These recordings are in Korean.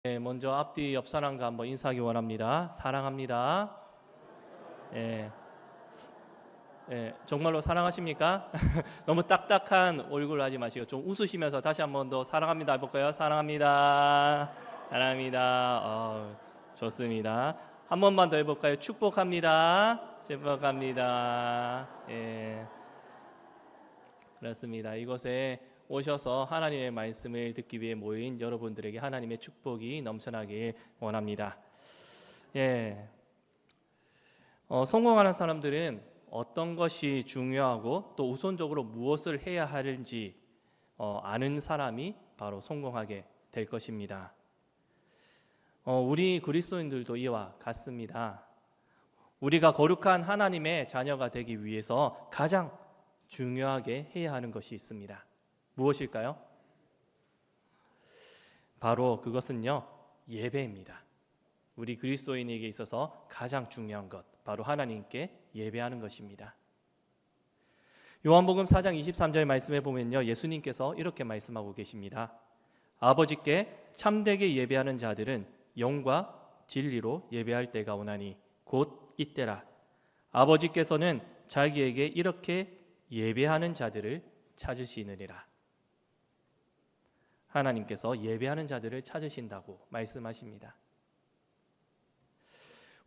네, 먼저 앞뒤 옆 사람과 한번 인사하기 원합니다. 사랑합니다. 예, 정말로 사랑하십니까? 너무 딱딱한 얼굴 하지 마시고 좀 웃으시면서 다시 한번 더 사랑합니다 해볼까요? 사랑합니다. 사랑합니다. 좋습니다. 한 번만 더 해볼까요? 축복합니다. 축복합니다. 예, 그렇습니다. 이곳에 오셔서 하나님의 말씀을 듣기 위해 모인 여러분들에게 하나님의 축복이 넘쳐나길 원합니다. 성공하는 사람들은 어떤 것이 중요하고 또 우선적으로 무엇을 해야 하는지 아는 사람이 바로 성공하게 될 것입니다. 우리 그리스도인들도 이와 같습니다. 우리가 거룩한 하나님의 자녀가 되기 위해서 가장 중요하게 해야 하는 것이 있습니다. 무엇일까요? 바로 그것은요, 예배입니다. 우리 그리스도인에게 있어서 가장 중요한 것, 바로 하나님께 예배하는 것입니다. 요한복음 4장 23절 말씀에 보면요, 예수님께서 이렇게 말씀하고 계십니다. 아버지께 참되게 예배하는 자들은 영과 진리로 예배할 때가 오나니 곧 이때라. 아버지께서는 자기에게 이렇게 예배하는 자들을 찾으시느니라. 하나님께서 예배하는 자들을 찾으신다고 말씀하십니다.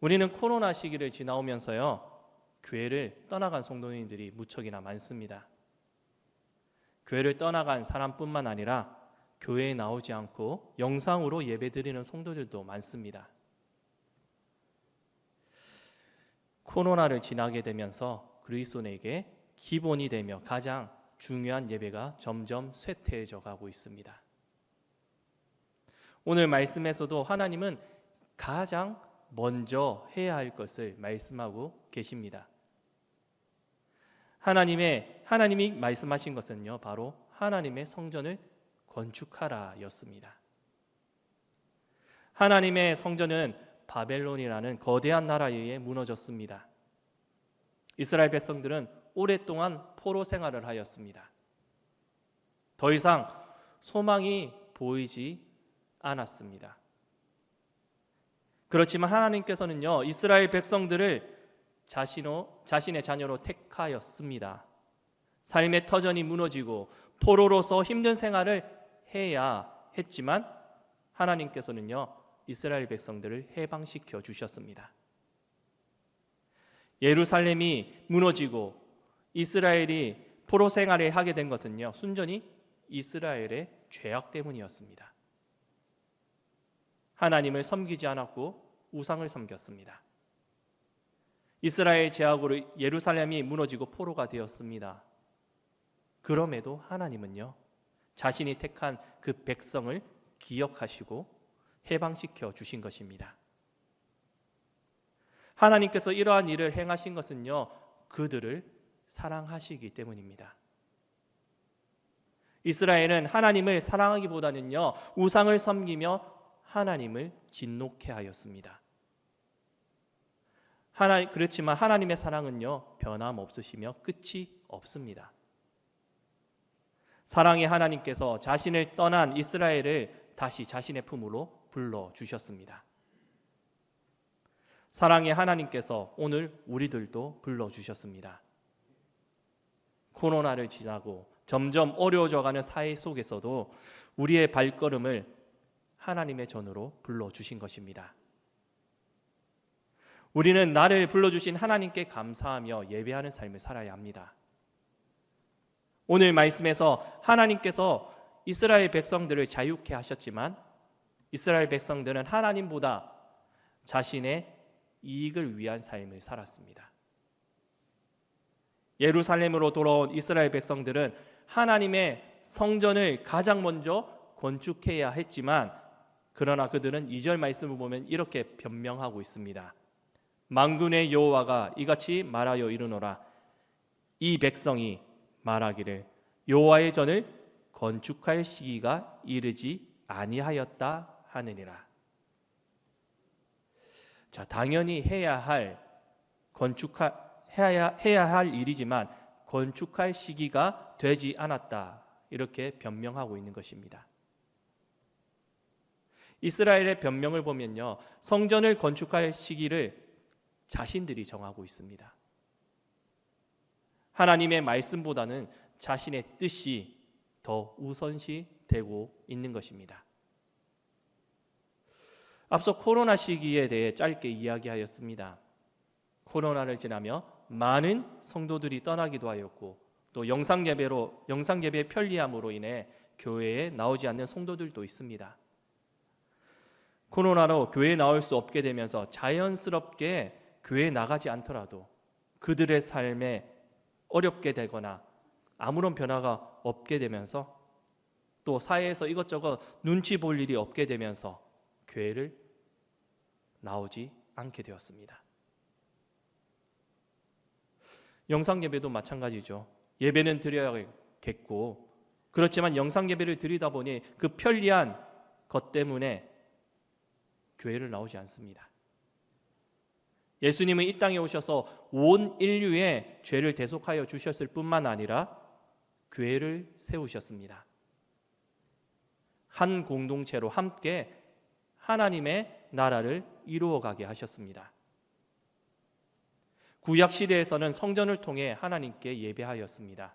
우리는 코로나 시기를 지나오면서요, 교회를 떠나간 성도님들이 무척이나 많습니다. 교회를 떠나간 사람뿐만 아니라 교회에 나오지 않고 영상으로 예배드리는 성도들도 많습니다. 코로나를 지나게 되면서 그리스도인에게 기본이 되며 가장 중요한 예배가 점점 쇠퇴해져 가고 있습니다. 오늘 말씀에서도 하나님은 가장 먼저 해야 할 것을 말씀하고 계십니다. 하나님이 말씀하신 것은요, 바로 하나님의 성전을 건축하라 였습니다. 하나님의 성전은 바벨론이라는 거대한 나라에 의해 무너졌습니다. 이스라엘 백성들은 오랫동안 포로 생활을 하였습니다. 더 이상 소망이 보이지 않았습니다. 그렇지만 하나님께서는요, 이스라엘 백성들을 자신의 자녀로 택하였습니다. 삶의 터전이 무너지고 포로로서 힘든 생활을 해야 했지만 하나님께서는요, 이스라엘 백성들을 해방시켜 주셨습니다. 예루살렘이 무너지고 이스라엘이 포로 생활을 하게 된 것은요, 순전히 이스라엘의 죄악 때문이었습니다. 하나님을 섬기지 않았고 우상을 섬겼습니다. 이스라엘 죄악으로 예루살렘이 무너지고 포로가 되었습니다. 그럼에도 하나님은요, 자신이 택한 그 백성을 기억하시고 해방시켜 주신 것입니다. 하나님께서 이러한 일을 행하신 것은요, 그들을 사랑하시기 때문입니다. 이스라엘은 하나님을 사랑하기보다는요, 우상을 섬기며 하나님을 진노케 하였습니다. 그렇지만 하나님의 사랑은요, 변함없으시며 끝이 없습니다. 사랑의 하나님께서 자신을 떠난 이스라엘을 다시 자신의 품으로 불러주셨습니다. 사랑의 하나님께서 오늘 우리들도 불러주셨습니다. 코로나를 지나고 점점 어려워져가는 사회 속에서도 우리의 발걸음을 하나님의 전으로 불러주신 것입니다. 우리는 나를 불러주신 하나님께 감사하며 예배하는 삶을 살아야 합니다. 오늘 말씀에서 하나님께서 이스라엘 백성들을 자유케 하셨지만 이스라엘 백성들은 하나님보다 자신의 이익을 위한 삶을 살았습니다. 예루살렘으로 돌아온 이스라엘 백성들은 하나님의 성전을 가장 먼저 건축해야 했지만 그러나 그들은 2절 말씀을 보면 이렇게 변명하고 있습니다. 만군의 여호와가 이같이 말하여 이르노라. 이 백성이 말하기를 여호와의 전을 건축할 시기가 이르지 아니하였다 하느니라. 자, 당연히 해야 할 일이지만 건축할 시기가 되지 않았다. 이렇게 변명하고 있는 것입니다. 이스라엘의 변명을 보면요, 성전을 건축할 시기를 자신들이 정하고 있습니다. 하나님의 말씀보다는 자신의 뜻이 더 우선시 되고 있는 것입니다. 앞서 코로나 시기에 대해 짧게 이야기하였습니다. 코로나를 지나며 많은 성도들이 떠나기도 하였고, 또 영상예배 편리함으로 인해 교회에 나오지 않는 성도들도 있습니다. 코로나로 교회에 나올 수 없게 되면서 자연스럽게 교회에 나가지 않더라도 그들의 삶에 어렵게 되거나 아무런 변화가 없게 되면서, 또 사회에서 이것저것 눈치 볼 일이 없게 되면서 교회를 나오지 않게 되었습니다. 영상예배도 마찬가지죠. 예배는 드려야겠고, 그렇지만 영상예배를 드리다 보니 그 편리한 것 때문에 교회를 나오지 않습니다. 예수님은 이 땅에 오셔서 온 인류의 죄를 대속하여 주셨을 뿐만 아니라 교회를 세우셨습니다. 한 공동체로 함께 하나님의 나라를 이루어가게 하셨습니다. 구약 시대에서는 성전을 통해 하나님께 예배하였습니다.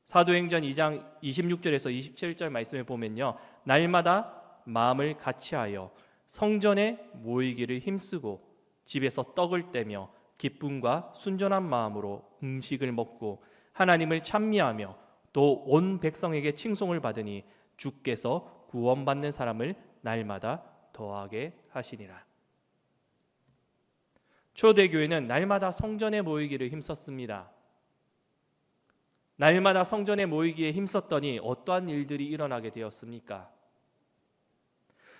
사도행전 2장 26절에서 27절 말씀을 보면요, 날마다 마음을 같이하여 성전에 모이기를 힘쓰고 집에서 떡을 떼며 기쁨과 순전한 마음으로 음식을 먹고 하나님을 찬미하며 또 온 백성에게 칭송을 받으니 주께서 구원받는 사람을 날마다 더하게 하시니라. 초대교회는 날마다 성전에 모이기를 힘썼습니다. 날마다 성전에 모이기에 힘썼더니 어떠한 일들이 일어나게 되었습니까?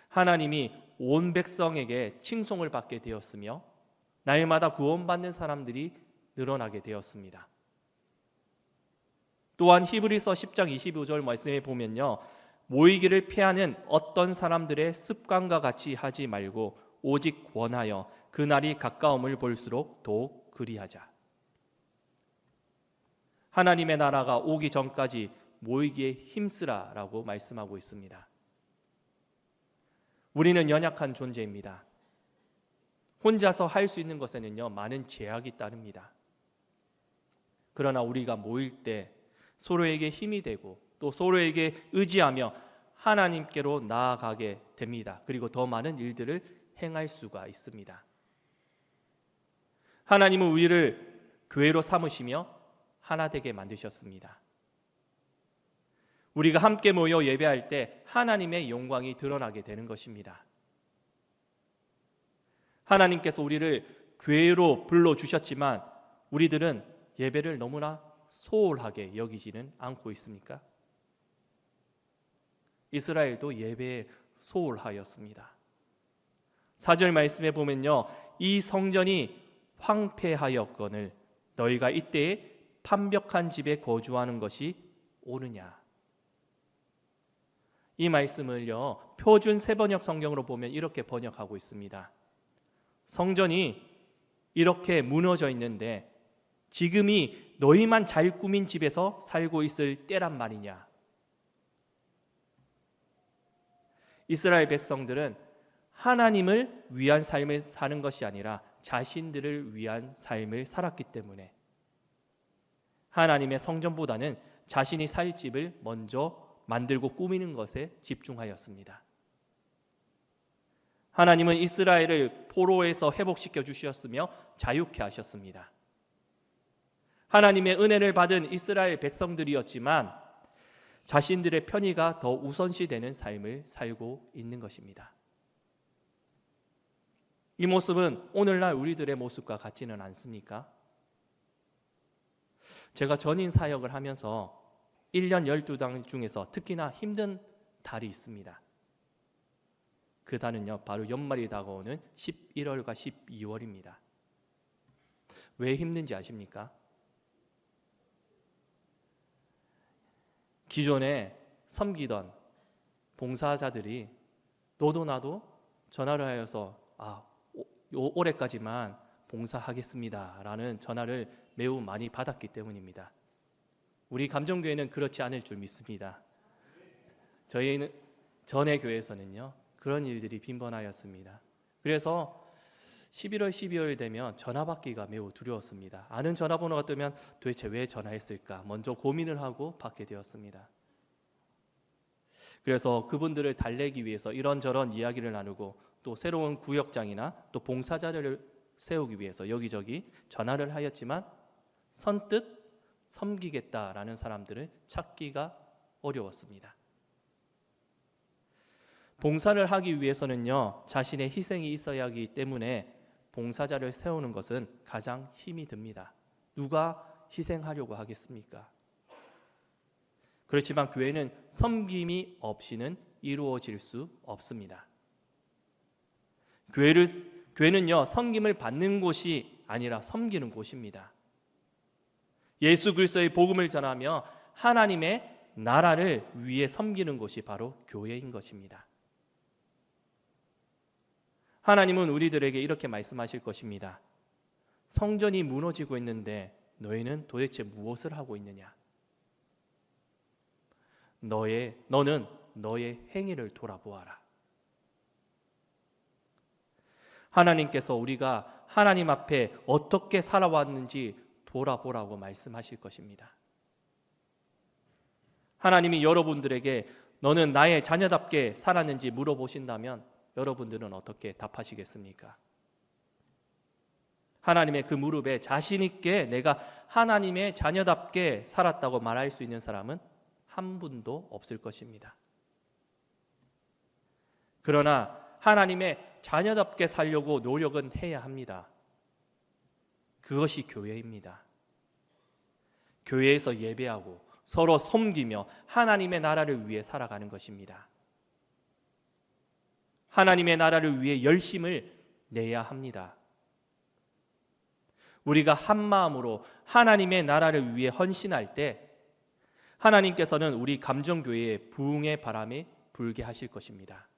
하나님이 온 백성에게 칭송을 받게 되었으며 날마다 구원받는 사람들이 늘어나게 되었습니다. 또한 히브리서 10장 25절 말씀에 보면요, 모이기를 피하는 어떤 사람들의 습관과 같이 하지 말고 오직 권하여 그날이 가까움을 볼수록 더욱 그리하자. 하나님의 나라가 오기 전까지 모이기에 힘쓰라라고 말씀하고 있습니다. 우리는 연약한 존재입니다. 혼자서 할 수 있는 것에는요, 많은 제약이 따릅니다. 그러나 우리가 모일 때 서로에게 힘이 되고 또 서로에게 의지하며 하나님께로 나아가게 됩니다. 그리고 더 많은 일들을 행할 수가 있습니다. 하나님은 우리를 교회로 삼으시며 하나 되게 만드셨습니다. 우리가 함께 모여 예배할 때 하나님의 영광이 드러나게 되는 것입니다. 하나님께서 우리를 교회로 불러주셨지만 우리들은 예배를 너무나 소홀하게 여기지는 않고 있습니까? 이스라엘도 예배에 소홀하였습니다. 4절 말씀에 보면요, 이 성전이 황폐하였거늘 너희가 이때에 판벽한 집에 거주하는 것이 옳으냐. 이 말씀을요, 표준 세번역 성경으로 보면 이렇게 번역하고 있습니다. 성전이 이렇게 무너져 있는데 지금이 너희만 잘 꾸민 집에서 살고 있을 때란 말이냐. 이스라엘 백성들은 하나님을 위한 삶을 사는 것이 아니라 자신들을 위한 삶을 살았기 때문에 하나님의 성전보다는 자신이 살 집을 먼저 만들고 꾸미는 것에 집중하였습니다. 하나님은 이스라엘을 포로에서 회복시켜 주셨으며 자유케 하셨습니다. 하나님의 은혜를 받은 이스라엘 백성들이었지만 자신들의 편의가 더 우선시되는 삶을 살고 있는 것입니다. 이 모습은 오늘날 우리들의 모습과 같지는 않습니까? 제가 전인 사역을 하면서 1년 12달 중에서 특히나 힘든 달이 있습니다. 그 달은요, 바로 연말이 다가오는 11월과 12월입니다. 왜 힘든지 아십니까? 기존에 섬기던 봉사자들이 너도 나도 전화를 하여서 올해까지만 봉사하겠습니다 라는 전화를 매우 많이 받았기 때문입니다. 우리 감정교회는 그렇지 않을 줄 믿습니다. 전에 교회에서는요, 그런 일들이 빈번하였습니다. 그래서 11월, 12월 되면 전화 받기가 매우 두려웠습니다. 아는 전화번호가 뜨면 도대체 왜 전화했을까 먼저 고민을 하고 받게 되었습니다. 그래서 그분들을 달래기 위해서 이런저런 이야기를 나누고 또 새로운 구역장이나 또 봉사자를 세우기 위해서 여기저기 전화를 하였지만 선뜻 섬기겠다라는 사람들을 찾기가 어려웠습니다. 봉사를 하기 위해서는요, 자신의 희생이 있어야 하기 때문에 봉사자를 세우는 것은 가장 힘이 듭니다. 누가 희생하려고 하겠습니까? 그렇지만 교회는 섬김이 없이는 이루어질 수 없습니다. 교회는요, 섬김을 받는 곳이 아니라 섬기는 곳입니다. 예수 그리스도의 복음을 전하며 하나님의 나라를 위해 섬기는 곳이 바로 교회인 것입니다. 하나님은 우리들에게 이렇게 말씀하실 것입니다. 성전이 무너지고 있는데 너희는 도대체 무엇을 하고 있느냐? 너는 너의 행위를 돌아보아라. 하나님께서 우리가 하나님 앞에 어떻게 살아왔는지 돌아보라고 말씀하실 것입니다. 하나님이 여러분들에게 너는 나의 자녀답게 살았는지 물어보신다면 여러분들은 어떻게 답하시겠습니까? 하나님의 그 무릎에 자신 있게 내가 하나님의 자녀답게 살았다고 말할 수 있는 사람은 한 분도 없을 것입니다. 그러나 하나님의 자녀답게 살려고 노력은 해야 합니다. 그것이 교회입니다. 교회에서 예배하고 서로 섬기며 하나님의 나라를 위해 살아가는 것입니다. 하나님의 나라를 위해 열심을 내야 합니다. 우리가 한 마음으로 하나님의 나라를 위해 헌신할 때 하나님께서는 우리 감정교회에 부흥의 바람이 불게 하실 것입니다.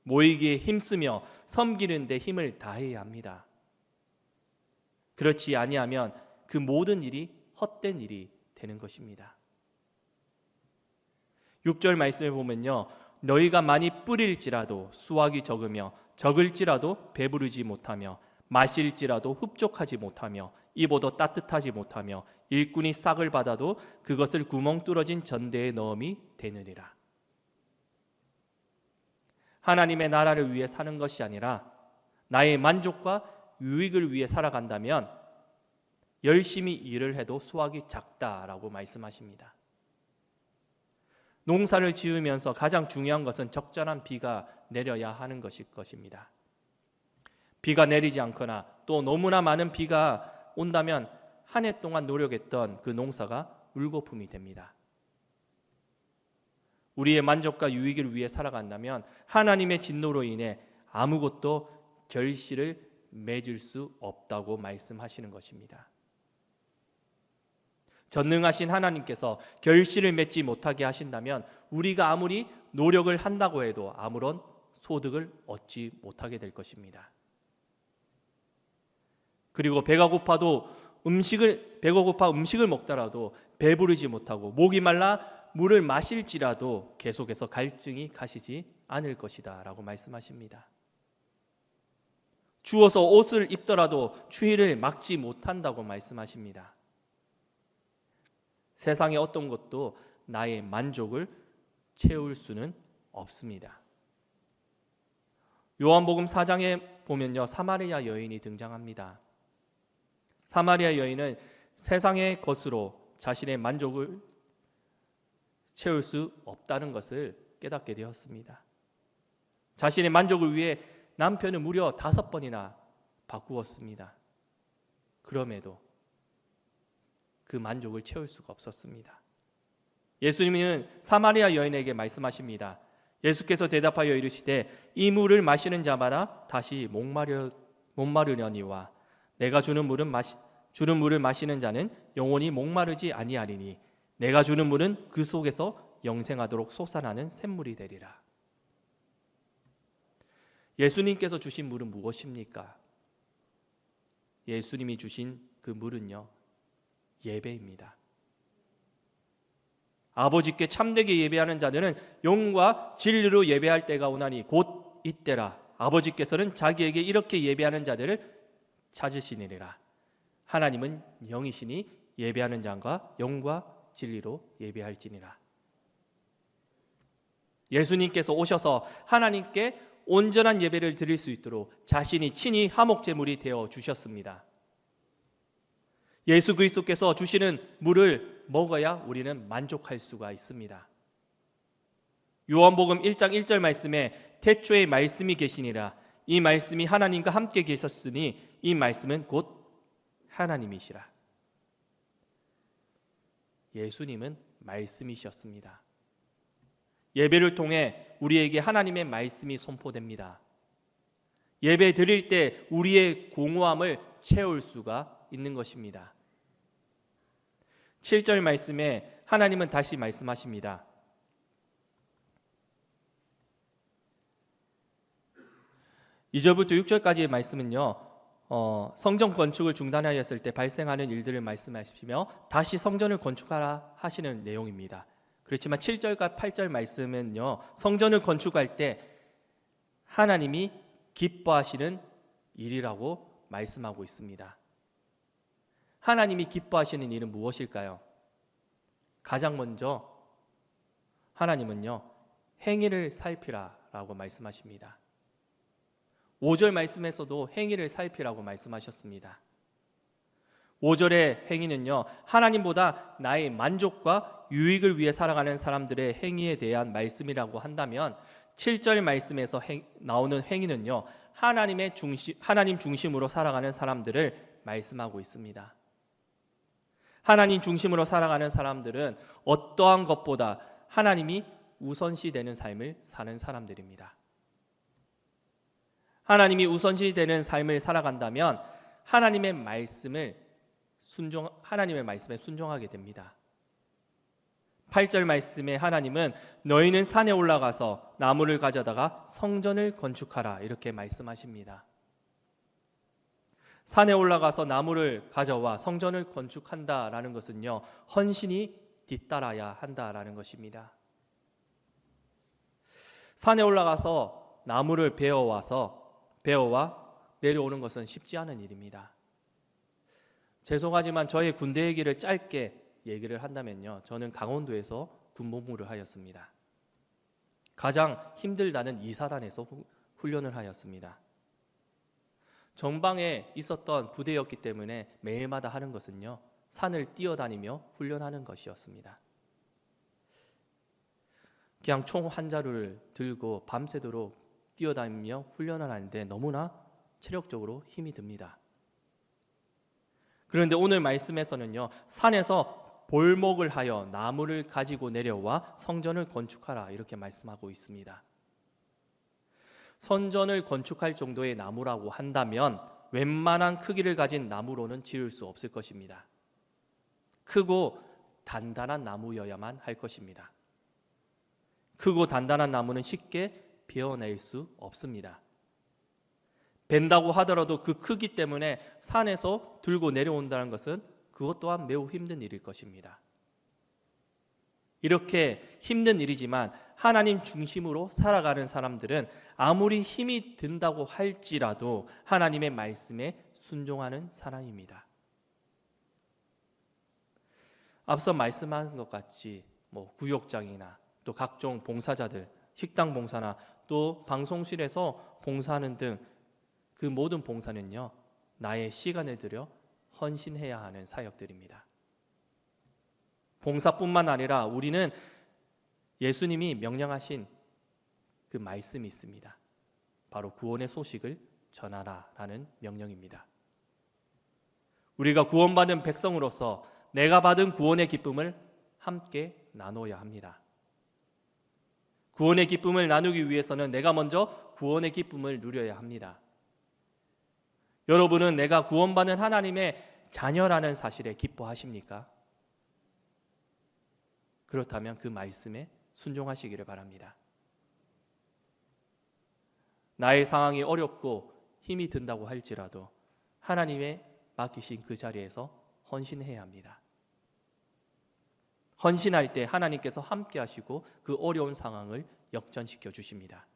모이기에 힘쓰며 섬기는 데 힘을 다해야 합니다. 그렇지 아니하면 그 모든 일이 헛된 일이 되는 것입니다. 6절 말씀에 보면요, 너희가 많이 뿌릴지라도 수확이 적을지라도 배부르지 못하며 마실지라도 흡족하지 못하며 입어도 따뜻하지 못하며 일꾼이 싹을 받아도 그것을 구멍 뚫어진 전대에 넣음이 되느니라. 하나님의 나라를 위해 사는 것이 아니라 나의 만족과 유익을 위해 살아간다면 열심히 일을 해도 수확이 작다라고 말씀하십니다. 농사를 지으면서 가장 중요한 것은 적절한 비가 내려야 하는 것입니다. 비가 내리지 않거나 또 너무나 많은 비가 온다면 한 해 동안 노력했던 그 농사가 물거품이 됩니다. 우리의 만족과 유익을 위해 살아간다면 하나님의 진노로 인해 아무것도 결실을 맺을 수 없다고 말씀하시는 것입니다. 전능하신 하나님께서 결실을 맺지 못하게 하신다면 우리가 아무리 노력을 한다고 해도 아무런 소득을 얻지 못하게 될 것입니다. 그리고 배가 고파 음식을 먹더라도 배부르지 못하고 목이 말라 물을 마실지라도 계속해서 갈증이 가시지 않을 것이다 라고 말씀하십니다. 추워서 옷을 입더라도 추위를 막지 못한다고 말씀하십니다. 세상의 어떤 것도 나의 만족을 채울 수는 없습니다. 요한복음 4장에 보면요, 사마리아 여인이 등장합니다. 사마리아 여인은 세상의 것으로 자신의 만족을 채울 수 없다는 것을 깨닫게 되었습니다. 자신의 만족을 위해 남편을 무려 5번이나 바꾸었습니다. 그럼에도 그 만족을 채울 수가 없었습니다. 예수님은 사마리아 여인에게 말씀하십니다. 예수께서 대답하여 이르시되 이 물을 마시는 자마다 다시 목마르려니와 내가 주는 물을 마시는 자는 영원히 목마르지 아니하리니 내가 주는 물은 그 속에서 영생하도록 솟아나는 샘물이 되리라. 예수님께서 주신 물은 무엇입니까? 예수님이 주신 그 물은요, 예배입니다. 아버지께 참되게 예배하는 자들은 영과 진리로 예배할 때가 오나니 곧 이때라. 아버지께서는 자기에게 이렇게 예배하는 자들을 찾으시니라. 하나님은 영이시니 예배하는 자가 영과 진리로 예배할지니라. 예수님께서 오셔서 하나님께 온전한 예배를 드릴 수 있도록 자신이 친히 화목제물이 되어 주셨습니다. 예수 그리스도께서 주시는 물을 먹어야 우리는 만족할 수가 있습니다. 요한복음 1장 1절 말씀에 태초에 말씀이 계시니라. 이 말씀이 하나님과 함께 계셨으니 이 말씀은 곧 하나님이시라. 예수님은 말씀이셨습니다. 예배를 통해 우리에게 하나님의 말씀이 선포됩니다. 예배 드릴 때 우리의 공허함을 채울 수가 있는 것입니다. 7절 말씀에 하나님은 다시 말씀하십니다. 2절부터 6절까지의 말씀은요, 성전 건축을 중단하였을 때 발생하는 일들을 말씀하시며 다시 성전을 건축하라 하시는 내용입니다. 그렇지만 7절과 8절 말씀은요, 성전을 건축할 때 하나님이 기뻐하시는 일이라고 말씀하고 있습니다. 하나님이 기뻐하시는 일은 무엇일까요? 가장 먼저 하나님은요, 행위를 살피라라고 말씀하십니다. 5절 말씀에서도 행위를 살피라고 말씀하셨습니다. 5절의 행위는요, 하나님보다 나의 만족과 유익을 위해 살아가는 사람들의 행위에 대한 말씀이라고 한다면 7절 말씀에서 나오는 행위는요, 하나님 중심으로 살아가는 사람들을 말씀하고 있습니다. 하나님 중심으로 살아가는 사람들은 어떠한 것보다 하나님이 우선시되는 삶을 사는 사람들입니다. 하나님이 우선시되는 삶을 살아간다면 하나님의 말씀에 순종하게 됩니다. 8절 말씀에 하나님은 너희는 산에 올라가서 나무를 가져다가 성전을 건축하라 이렇게 말씀하십니다. 산에 올라가서 나무를 가져와 성전을 건축한다라는 것은요, 헌신이 뒤따라야 한다라는 것입니다. 산에 올라가서 나무를 베어와 내려오는 것은 쉽지 않은 일입니다. 죄송하지만 저의 군대 얘기를 짧게 얘기를 한다면요, 저는 강원도에서 군복무를 하였습니다. 가장 힘들다는 2사단에서 훈련을 하였습니다. 전방에 있었던 부대였기 때문에 매일마다 하는 것은요, 산을 뛰어다니며 훈련하는 것이었습니다. 그냥 총 한 자루를 들고 밤새도록 뛰어다니며 훈련을 하는데 너무나 체력적으로 힘이 듭니다. 그런데 오늘 말씀에서는요, 산에서 볼목을 하여 나무를 가지고 내려와 성전을 건축하라 이렇게 말씀하고 있습니다. 성전을 건축할 정도의 나무라고 한다면 웬만한 크기를 가진 나무로는 지을 수 없을 것입니다. 크고 단단한 나무여야만 할 것입니다. 크고 단단한 나무는 쉽게 베어낼 수 없습니다. 벤다고 하더라도 그 크기 때문에 산에서 들고 내려온다는 것은 그것 또한 매우 힘든 일일 것입니다. 이렇게 힘든 일이지만 하나님 중심으로 살아가는 사람들은 아무리 힘이 든다고 할지라도 하나님의 말씀에 순종하는 사람입니다. 앞서 말씀한 것 같이 구역장이나 또 각종 봉사자들, 식당 봉사나 또 방송실에서 봉사하는 등 그 모든 봉사는요, 나의 시간을 들여 헌신해야 하는 사역들입니다. 봉사뿐만 아니라 우리는 예수님이 명령하신 그 말씀이 있습니다. 바로 구원의 소식을 전하라라는 명령입니다. 우리가 구원받은 백성으로서 내가 받은 구원의 기쁨을 함께 나눠야 합니다. 구원의 기쁨을 나누기 위해서는 내가 먼저 구원의 기쁨을 누려야 합니다. 여러분은 내가 구원받은 하나님의 자녀라는 사실에 기뻐하십니까? 그렇다면 그 말씀에 순종하시기를 바랍니다. 나의 상황이 어렵고 힘이 든다고 할지라도 하나님의 맡기신 그 자리에서 헌신해야 합니다. 헌신할 때 하나님께서 함께 하시고 그 어려운 상황을 역전시켜 주십니다.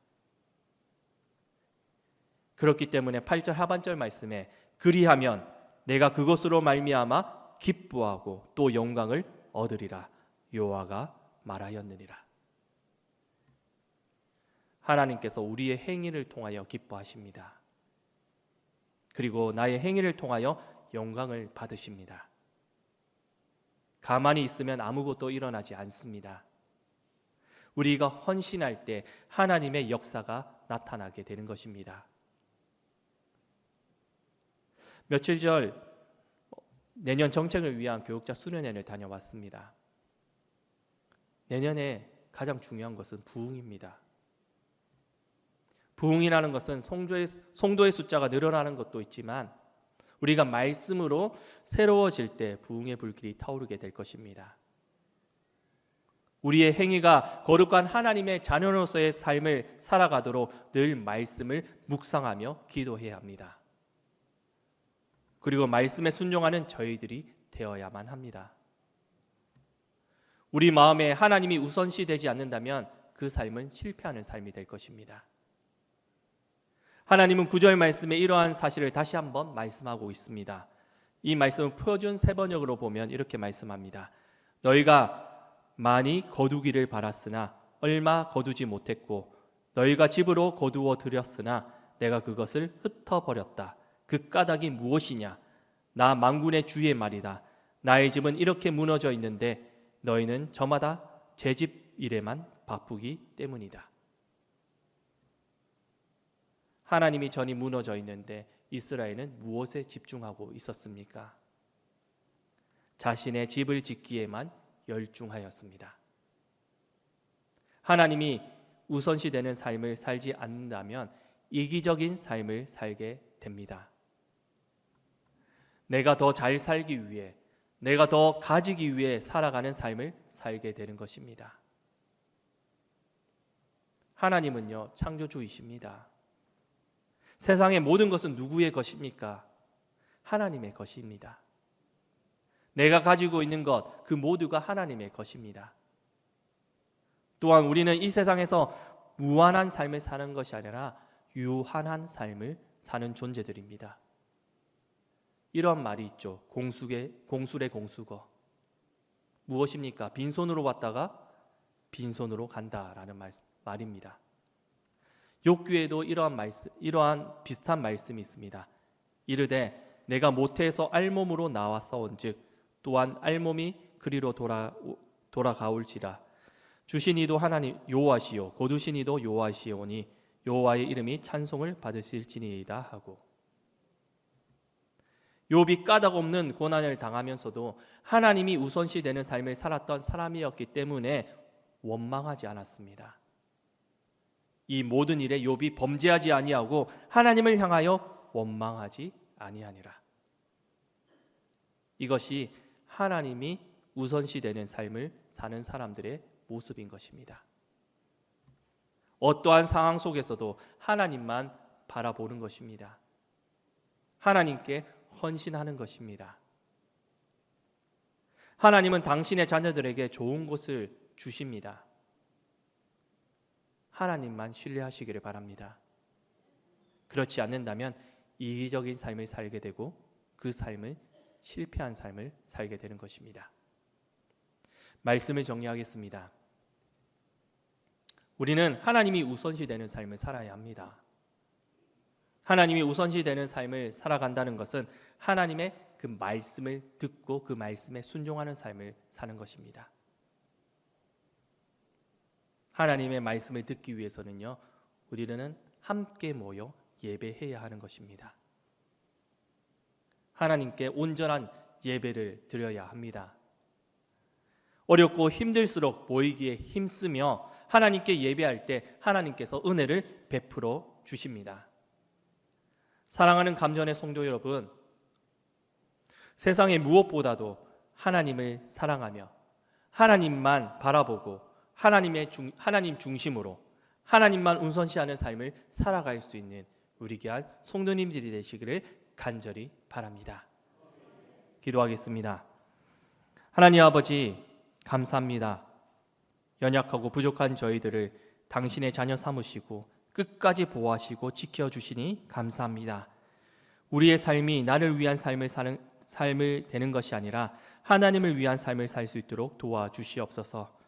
그렇기 때문에 8절 하반절 말씀에 그리하면 내가 그것으로 말미암아 기뻐하고 또 영광을 얻으리라 여호와가 말하였느니라. 하나님께서 우리의 행위를 통하여 기뻐하십니다. 그리고 나의 행위를 통하여 영광을 받으십니다. 가만히 있으면 아무것도 일어나지 않습니다. 우리가 헌신할 때 하나님의 역사가 나타나게 되는 것입니다. 며칠 전 내년 정책을 위한 교육자 수련회를 다녀왔습니다. 내년에 가장 중요한 것은 부흥입니다. 부흥이라는 것은 성도의 숫자가 늘어나는 것도 있지만 우리가 말씀으로 새로워질 때 부흥의 불길이 타오르게 될 것입니다. 우리의 행위가 거룩한 하나님의 자녀로서의 삶을 살아가도록 늘 말씀을 묵상하며 기도해야 합니다. 그리고 말씀에 순종하는 저희들이 되어야만 합니다. 우리 마음에 하나님이 우선시 되지 않는다면 그 삶은 실패하는 삶이 될 것입니다. 하나님은 9절 말씀에 이러한 사실을 다시 한번 말씀하고 있습니다. 이 말씀은 표준 세번역으로 보면 이렇게 말씀합니다. 너희가 많이 거두기를 바랐으나 얼마 거두지 못했고 너희가 집으로 거두어 들였으나 내가 그것을 흩어버렸다. 그 까닭이 무엇이냐? 나 만군의 주의 말이다. 나의 집은 이렇게 무너져 있는데 너희는 저마다 제 집 일에만 바쁘기 때문이다. 하나님이 전이 무너져 있는데 이스라엘은 무엇에 집중하고 있었습니까? 자신의 집을 짓기에만 열중하였습니다. 하나님이 우선시되는 삶을 살지 않는다면 이기적인 삶을 살게 됩니다. 내가 더 잘 살기 위해, 내가 더 가지기 위해 살아가는 삶을 살게 되는 것입니다. 하나님은요, 창조주이십니다. 세상의 모든 것은 누구의 것입니까? 하나님의 것입니다. 내가 가지고 있는 것, 그 모두가 하나님의 것입니다. 또한 우리는 이 세상에서 무한한 삶을 사는 것이 아니라 유한한 삶을 사는 존재들입니다. 이런 말이 있죠. 공술의 공수거. 무엇입니까? 빈손으로 왔다가 빈손으로 간다라는 말입니다. 욥기에도 이러한 비슷한 말씀이 있습니다. 이르되 내가 모태에서 알몸으로 나왔사온즉 또한 알몸이 그리로 돌아가올지라. 주신 이도 하나님 여호와시요 거두신 이도 여호와시오니 여호와의 이름이 찬송을 받으실지니이다 하고, 욥이 까닭 없는 고난을 당하면서도 하나님이 우선시 되는 삶을 살았던 사람이었기 때문에 원망하지 않았습니다. 이 모든 일에 욥이 범죄하지 아니하고 하나님을 향하여 원망하지 아니하니라. 이것이 하나님이 우선시 되는 삶을 사는 사람들의 모습인 것입니다. 어떠한 상황 속에서도 하나님만 바라보는 것입니다. 하나님께 헌신하는 것입니다. 하나님은 당신의 자녀들에게 좋은 것을 주십니다. 하나님만 신뢰하시기를 바랍니다. 그렇지 않는다면 이기적인 삶을 살게 되고 그 삶을 실패한 삶을 살게 되는 것입니다. 말씀을 정리하겠습니다. 우리는 하나님이 우선시 되는 삶을 살아야 합니다. 하나님이 우선시 되는 삶을 살아간다는 것은 하나님의 그 말씀을 듣고 그 말씀에 순종하는 삶을 사는 것입니다. 하나님의 말씀을 듣기 위해서는요, 우리는 함께 모여 예배해야 하는 것입니다. 하나님께 온전한 예배를 드려야 합니다. 어렵고 힘들수록 모이기에 힘쓰며 하나님께 예배할 때 하나님께서 은혜를 베풀어 주십니다. 사랑하는 감전의 성도 여러분, 세상의 무엇보다도 하나님을 사랑하며 하나님만 바라보고 하나님 중심으로 하나님만 우선시하는 삶을 살아갈 수 있는 우리 귀한 성도님들이 되시기를 간절히 바랍니다. 기도하겠습니다. 하나님 아버지, 감사합니다. 연약하고 부족한 저희들을 당신의 자녀 삼으시고 끝까지 보호하시고 지켜주시니 감사합니다. 우리의 삶이 나를 위한 삶을 되는 것이 아니라 하나님을 위한 삶을 살 수 있도록 도와주시옵소서.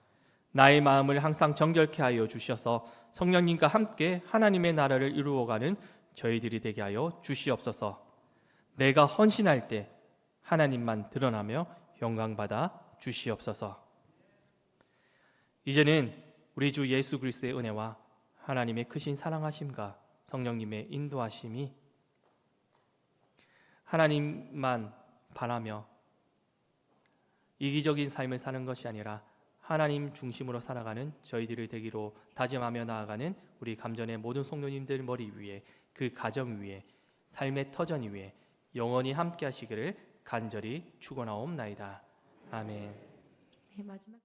나의 마음을 항상 정결케 하여 주셔서 성령님과 함께 하나님의 나라를 이루어가는 저희들이 되게 하여 주시옵소서. 내가 헌신할 때 하나님만 드러나며 영광받아 주시옵소서. 이제는 우리 주 예수 그리스도의 은혜와 하나님의 크신 사랑하심과 성령님의 인도하심이 하나님만 바라며 이기적인 삶을 사는 것이 아니라 하나님 중심으로 살아가는 저희들이 되기로 다짐하며 나아가는 우리 감전의 모든 성도님들 머리 위에, 그 가정 위에, 삶의 터전 위에 영원히 함께 하시기를 간절히 축원하옵나이다. 아멘. 네, 마지막